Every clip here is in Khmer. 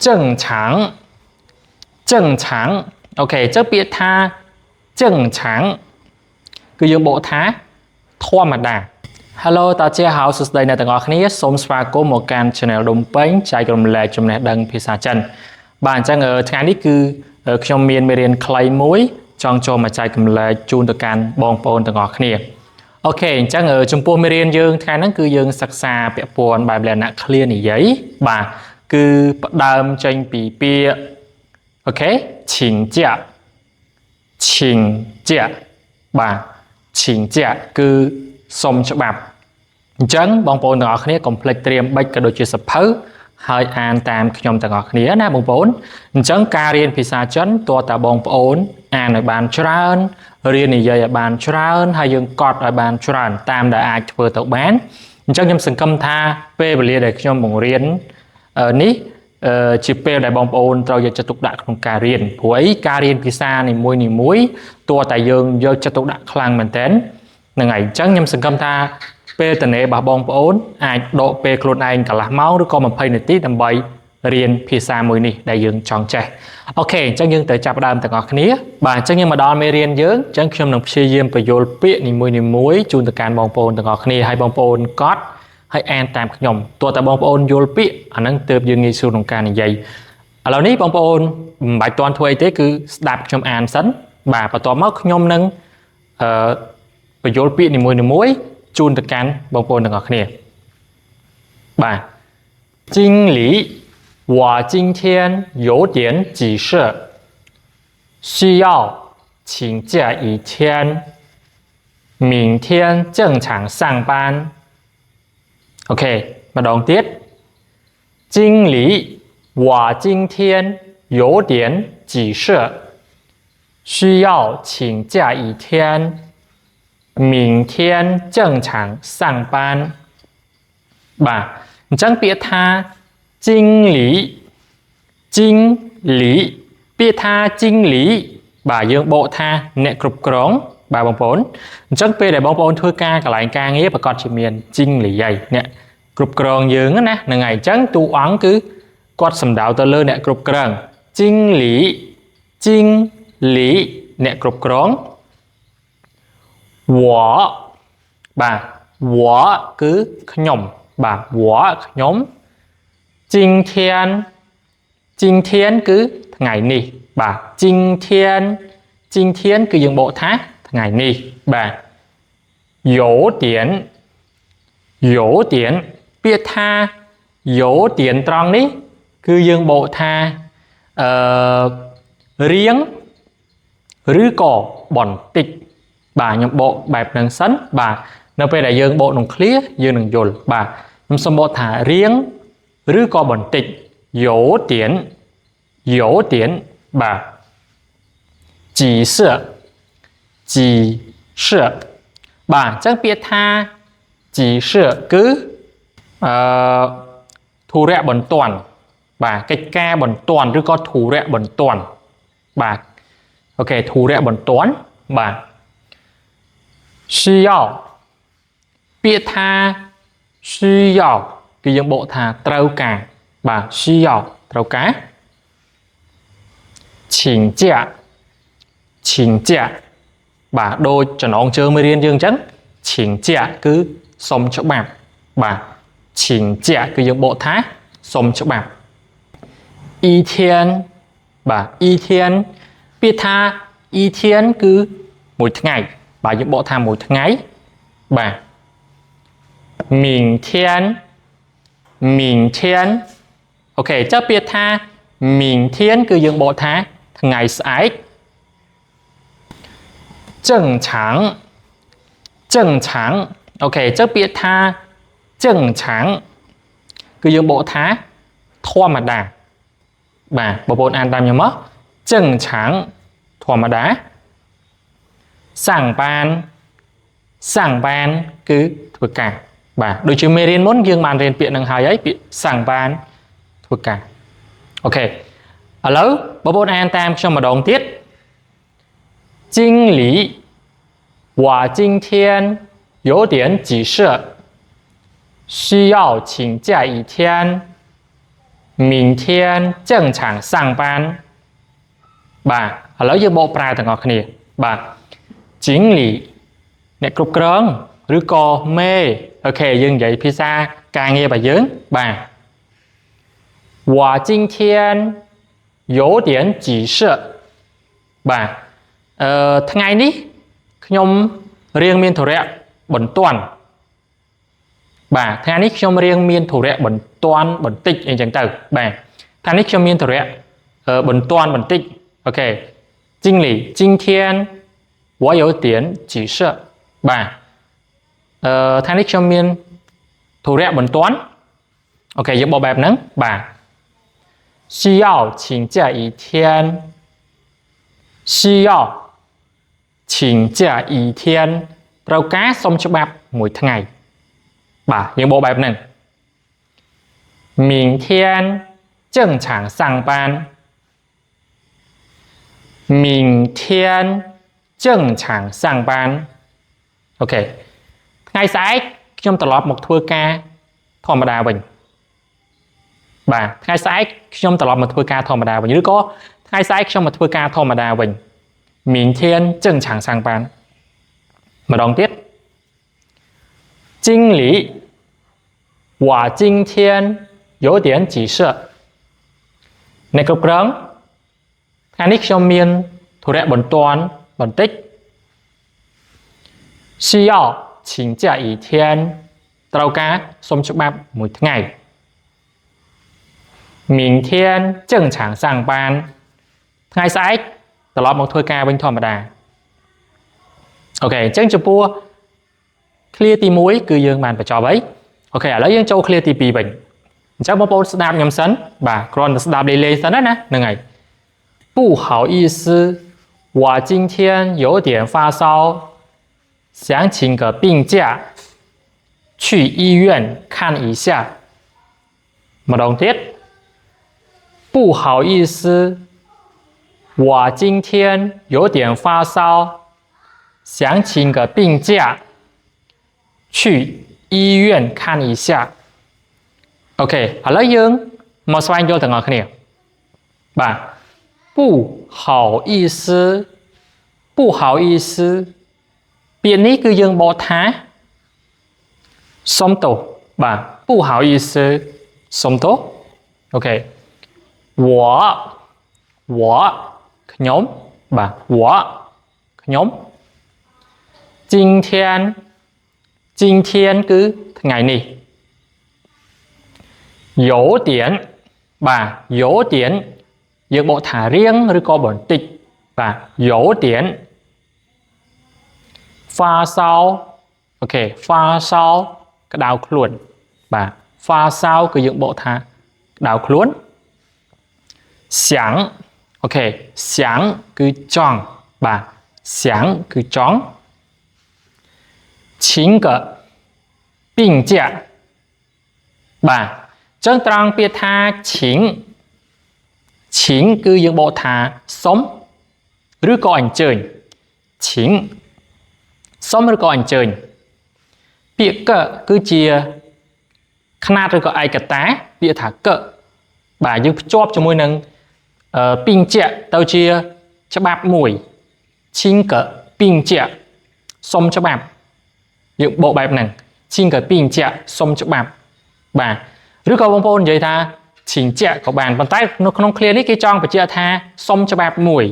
正常正常 ok 这别他正常គឺយើងបកថាធម្មតា Hello តាជាហៅសួស្តីអ្នកទាំងអស់គ្នាសូមស្វាគមន៍មកកាន់ Channel ដុំពេញចែករំលែកចំណេះដឹងភាសាចិនបាទអញ្ចឹងថ្ងៃនេះគឺខ្ញុំមានមេរៀនខ្លីមួយចង់ចូលមកចែករំលែកជូនទៅកាន់បងប្អូនទាំងអស់គ្នាអូខេអញ្ចឹងចំពោះមេរៀនយើងថ្ងៃហ្នឹងគឺយើងសិក្សាពាក់ព័ន្ធបែបលក្ខណៈ clear និយាយបាទគឺផ្ដើមចេញពីពាក្យអូខេ请假请假បាទ请假គឺសុំច្បាប់អញ្ចឹងបងប្អូនទាំងអស់គ្នាកុំភ្លេចត្រៀមប៊ិចក៏ដូចជាសភៅហើយអានតាមខ្ញុំទាំងអស់គ្នាណាបងប្អូនអញ្ចឹងការរៀនភាសាចិនតើតាបងប្អូនអានឲ្យបានច្រើនរៀននិយាយឲ្យបានច្រើនហើយយើងកត់ឲ្យបានច្រើនតាមដែលអាចធ្វើទៅបានអញ្ចឹងខ្ញុំសង្ឃឹមថាពេលវេលាដែលខ្ញុំបង្រៀននេះជាពេលដែលបងប្អូនត្រូវយកចិត្តទុកដាក់ក្នុងការរៀនព្រោះអីការរៀនភាសានីមួយតើតែយើងយកចិត្តទុកដាក់ខ្លាំងមែនទែនហ្នឹងហើយអញ្ចឹងខ្ញុំសង្ឃឹមថាពេលតនេរបស់បងប្អូនអាចដកពេលខ្លួនឯងកន្លះម៉ោងឬក៏20នាទីដើម្បីរៀនភាសាមួយនេះដែលយើងចង់ចេះអូខេអញ្ចឹងយើងទៅចាប់ផ្ដើមទាំងអស់គ្នាបាទអញ្ចឹងយើងមកដល់មេរៀនយើងអញ្ចឹងខ្ញុំនឹងព្យាយាមបញ្យល់ពាក្យនីមួយជូនទៅកាន់បងប្អូនទាំងអស់គ្នាហើយបងប្អូនកត់ហើយអានតាមខ្ញុំទោះតែបងប្អូនយល់ពាក្យអាហ្នឹងទើបយើងងាយស្រួលក្នុងការនិយាយឥឡូវនេះបងប្អូនមិនបាច់ទាន់ធ្វើអីទេគឺស្ដាប់ខ្ញុំអានសិនបាទបន្ទាប់មកខ្ញុំនឹងបញ្យល់ពាក្យនីមួយជូនទៅកាន់បងប្អូនទាំងអស់គ្នាបាទ经理我今天有点急事需要请假一天明天正常上班OK ម្ដងទៀត经理我今天有点急事需要请假一天明天正常上班បាទអញ្ចឹងពាក្យថា经理经理ពាក្យថា经理បាទយើងបកថាអ្នកគ្រប់គ្រងបាទបងប្អូនអញ្ចឹងពេលដែលបងប្អូនធ្វើការកន្លែងការងារប្រកាសជាមាន经理ហើយអ្នកគ្រប់គ្រងយើងណាហ្នឹងហើយអញ្ចឹងតួអង្គគឺគាត់សំដៅទៅលើអ្នកគ្រប់គ្រង经理经理អ្នកគ្រប់គ្រង我បាទ我គឺខ្ញុំបាទ我ខ្ញុំ今天今天គឺថ្ងៃនេះបាទ今天今天គឺយើងបកថាថ្ងៃនេះបាទ有点有点ពាក្យថា有点ត្រង់នេះគឺយើងបកថារៀងឬក៏បន្តិចបាទខ្ញុំបកបែបហ្នឹងសិនបាទនៅពេលដែលយើងបកក្នុងឃ្លាយើងនឹងយល់បាទខ្ញុំសូមបកថារៀងឬក៏បន្តិច有点有点បាទ几色几色បាទអញ្ចឹងពាក្យថា几色គឺធុរៈបន្ទាន់បាទកិច្ចការបន្ទាន់ឬក៏ធុរៈបន្ទាន់បាទអូខេធុរៈបន្ទាន់បាទ需要ពាក្យថា需要គឺយើងបកថាត្រូវការបាទ需要ត្រូវការ请假请假បាទដូចចំណងជើងមេរៀនយើងអញ្ចឹង请假គឺសុំច្បាប់បាទ请假គឺយើងបកថាសុំច្បាប់一天បាទ一天ពាក្យថា一天គឺមួយថ្ងៃបាទយើងបកថាមួយថ្ងៃបាទ明天明天អូខេចុះពាក្យថា明天គឺយើងបកថាថ្ងៃស្អែក正常正常អូខេចុះពាក្យថា正常គឺយើងបកថាធម្មតាបាទបងប្អូនអានតាមខ្ញុំមក正常ធម្មតា上班上班គឺធ្វើការបាទដូចជាមេរៀនមុនយើងបានរៀនពាក្យនឹងហើយពាក្យ上班ធ្វើការអូខេឥឡូវបងប្អូនអានតាមខ្ញុំម្ដងទៀត经理我今天有点急事需要请假一天明天正常上班បាទឥឡូវយើងបកប្រែទាំងអស់គ្នាបាទ经理អ្នកគ្រប់គ្រងឬក៏មេអូខេយើងនិយាយភាសាការងាររបស់យើងបាទ我今天有点急事បាទថ្ងៃនេះខ្ញុំរៀងមានធុរៈបន្ទាន់បាទថ្ងៃនេះខ្ញុំរៀងមានធុរៈបន្ទាន់បន្តិចអីចឹងទៅបាទថ្ងៃនេះខ្ញុំមានធុរៈបន្ទាន់បន្តិចអូខេ经理今天我有点急事បាទថ្ងៃនេះខ្ញុំមានធុរៈបន្ទាន់អូខេយើងបកបែបហ្នឹងបាទ需要请假一天需要请假一天ត្រូវការសុំច្បាប់មួយថ្ងៃបាទយើងបកបែបហ្នឹង明天正常上班明天正常上班អូខេថ្ងៃស្អែកខ្ញុំត្រឡប់មកធ្វើការធម្មតាវិញបាទថ្ងៃស្អែកខ្ញុំត្រឡប់មកធ្វើការធម្មតាវិញឬក៏ថ្ងៃស្អែកខ្ញុំមកធ្វើការធម្មតាវិញ明天正常上班ម្ដងទៀត经理我今天有点急事អ្នកគ្រប់គ្រងថ្ងៃនេះខ្ញុំមានធុរៈបន្ទាន់បន្តិច需要请假一天ត្រូវការសុំច្បាប់មួយថ្ងៃ明天正常上班ថ្ងៃស្អែកត្រឡប់មកធ្វើការវិញធម្មតាអូខេអញ្ចឹងចំពោះ clear ទី1គឺយើងបានបញ្ចប់ហើយអូខេឥឡូវយើងចូល clear ទី2វិញអញ្ចឹងបងប្អូនស្ដាប់ខ្ញុំសិនបាទគ្រាន់តែស្ដាប់លេងៗសិនណាហ្នឹងហើយ不好意思我今天有点发烧想请个病假去医院看一下ម្ដងទៀត不好意思我今天有点发烧想请个病假去医院看一下អូខេឥឡូវយើងមកស្វែងយល់ទាំងអស់គ្នាបាទ不好意思不好意思ពាក្យនេះគឺយើងបកថាសុំទោសបាទ不好意思សុំទោសអូខេ我ខ្ញុំបាទ我ខ្ញុំ今天គឺថ្ងៃនេះ有点បាទ有点យើងបកថារៀងឬក៏បន្តិចបាទ有点发烧អូខេ发烧ក្តៅខ្លួនបាទ发烧គឺយើងបកថាក្តៅខ្លួន想អូខេ想គឺចង់បាទ想គឺចង់请个病假បាទចឹងត្រង់ពាក្យថា请គឺយើងបកថាសុំឬក៏អញ្ជើញ请សុំឬក៏អញ្ជើញពាក្យកគឺជាຂະຫນາດឬក៏ឯកតាពាក្យថាកបាទយើងភ្ជាប់ជាមួយនឹងពីងជាទៅជាច្បាប់មួយឈីងកពីងជាសុំច្បាប់យើងបកបែបហ្នឹងឈីងកពីងជាសុំច្បាប់បាទឬក៏បងប្អូននិយាយថាឈីងជាក៏បានប៉ុន្តែនៅក្នុង clear នេះគេចង់បញ្ជាក់ថាសុំច្បាប់មួយ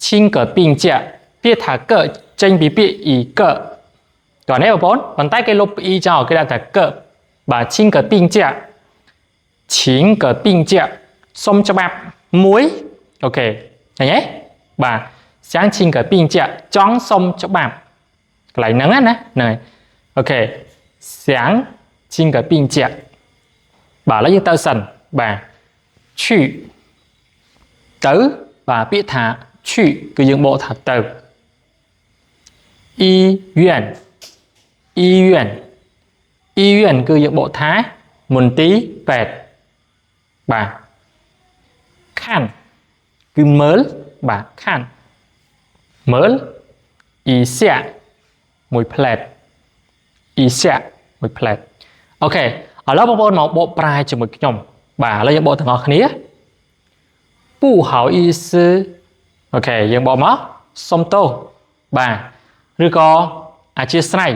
ឈីងកពីងជាពាក្យថាកចេញពីពាក្យអ៊ីកតោះនេះបងប្អូនប៉ុន្តែគេលុបអ៊ីចោលគេដាក់ថាកបាទឈីងកពីងជាឈីងកពីងជាសុំច្បាប់មួយអូខេឃើញទេបាទ想请个病假ចង់សុំច្បាប់កន្លែងហ្នឹងណាហ្នឹងហើយអូខេ想请个病假បាទឥឡូវយើងទៅសិនបាទ去ទៅបាទពាក្យថា去គឺយើងបកថាទៅ医院គឺយើងបកថាមន្ទីរពេទ្យបាទ看គឺមើលបាទ看មើល一下មួយផ្លែត一下មួយផ្លែតអូខេឥឡូវបងប្អូនមកបកប្រែជាមួយខ្ញុំ bà lấy những bộ thằng ngọc khía bu hảo y sư ok những bộ mất sông tô bà rồi có chia sẻ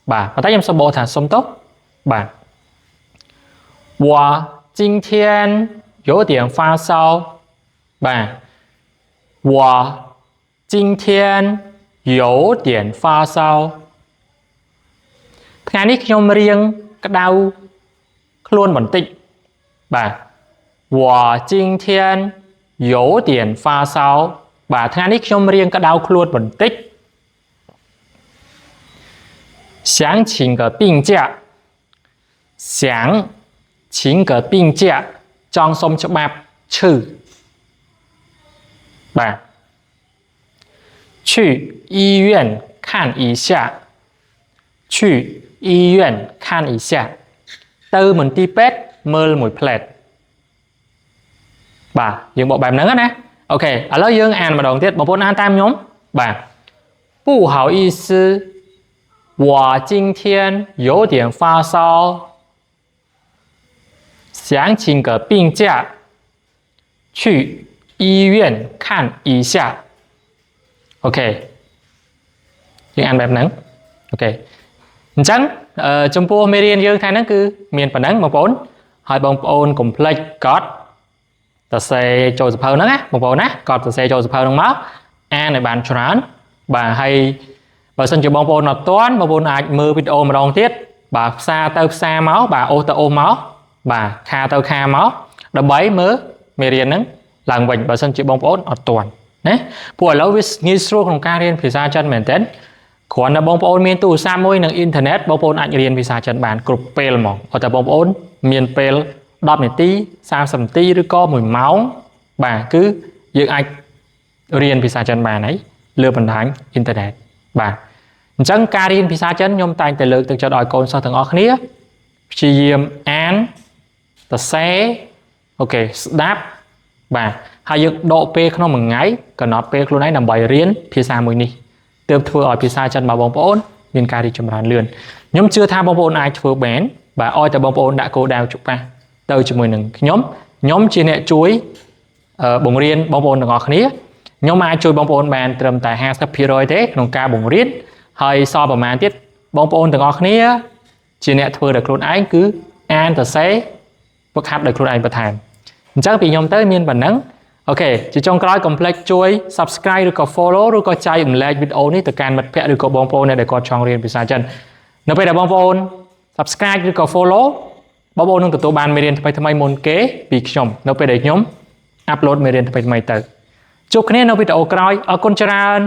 bà và tay em số bộ thằng sông tô bà 我今天有点发烧吧我今天有点发烧 ថ្ងៃនេះខ្ញុំរៀងក្តៅខ្លួនបន្តិចបាទ我今天有点发烧បាទថ្ងៃនេះខ្ញុំរៀងក្តៅខ្លួនបន្តិច想请个病假想请个病假ចង់សុំច្បាប់ឈឺបាទ去医院看一下去医院看一下ទៅមន្ទីរពេទ្យមើលមួយផ្លែតបាទយើងបកបែបហ្នឹងណាអូខេឥឡូវយើងអានម្ដងទៀតបងប្អូនអានតាមខ្ញុំបាទ不好意思我今天有点发烧想请个病假去医院看一下អូខេយើងអានបែបហ្នឹងអូខេអញ្ចឹងចំពោះមេរៀនយើងថ្ងៃហ្នឹងគឺមានប៉ុណ្ណឹងបងប្អូនហើយបងប្អូនកុំភ្លេចកត់សរសេរចូលសៀវភៅហ្នឹងណាបងប្អូនណាកត់សរសេរចូលសៀវភៅហ្នឹងមកអានឲ្យបានច្រើនបាទហើយបើសិនជាបងប្អូនអត់ទាន់បងប្អូនអាចមើលវីដេអូម្ដងទៀតបាទផ្សារទៅផ្សារមកបាទអូសទៅអូសមកបាទខាទៅខាមកដើម្បីមើលមេរៀនហ្នឹងឡើងវិញបើសិនជាបងប្អូនអត់ទាន់ណាព្រោះឥឡូវវាងាយស្រួលក្នុងការរៀនភាសាចិនមែនទែនគ្រាន់តែបងប្អូនមានទូរស័ព្ទមួយនិងអ៊ីនធឺណិតបងប្អូនអាចរៀនភាសាចិនបានគ្រប់ពេលហ្មងតែបងប្អូនមានពេល10នាទី30នាទីឬក៏1ម៉ោងបាទគឺយើងអាចរៀនភាសាចិនបានហើយលើបណ្ដាញអ៊ីនធឺណិតបាទអញ្ចឹងការរៀនភាសាចិនខ្ញុំតែងតែលើកទឹកចិត្តឲ្យកូនសិស្សទាំងអស់គ្នាព្យាយាមអានសរសេរអូខេស្ដាប់បាទហើយយើងដកពេលក្នុងមួយថ្ងៃកំណត់ពេលខ្លួនឯងដើម្បីរៀនភាសាមួយនេះទើបធ្វើឲ្យភាសាចិនរបស់បងប្អូនមានការរីកចម្រើនលឿនខ្ញុំជឿថាបងប្អូនអាចធ្វើបានបាទឲ្យតែបងប្អូនដាក់គោលដៅច្បាស់ទៅជាមួយនឹងខ្ញុំជាអ្នកជួយបង្រៀនបងប្អូនទាំងអស់គ្នាខ្ញុំអាចជួយបងប្អូនបានត្រឹមតែ 50% ទេក្នុងការបង្រៀនហើយសល់ប្រមាណទៀតបងប្អូនទាំងអស់គ្នាជាអ្នកធ្វើដោយខ្លួនឯងគឺអានសរសេរហ្វឹកហាត់ដោយខ្លួនឯងបន្ថែមអញ្ចឹងពីខ្ញុំទៅមានប៉ុណ្ណឹងអូខេជាចុងក្រោយកុំភ្លេចជួយ Subscribe ឬក៏ Follow ឬក៏ចែករំលែកវីដេអូនេះទៅកាន់មិត្តភ័ក្តិឬក៏បងប្អូនដែលគាត់ចង់រៀនភាសាចិននៅពេលដែលបងប្អូន Subscribe ឬក៏ Follow បងប្អូននឹងទទួលបានមេរៀនថ្មីៗមុនគេពីខ្ញុំនៅពេលដែលខ្ញុំ Upload មេរៀនថ្មីៗទៅជួបគ្នានៅវីដេអូក្រោយអរគុណច្រើន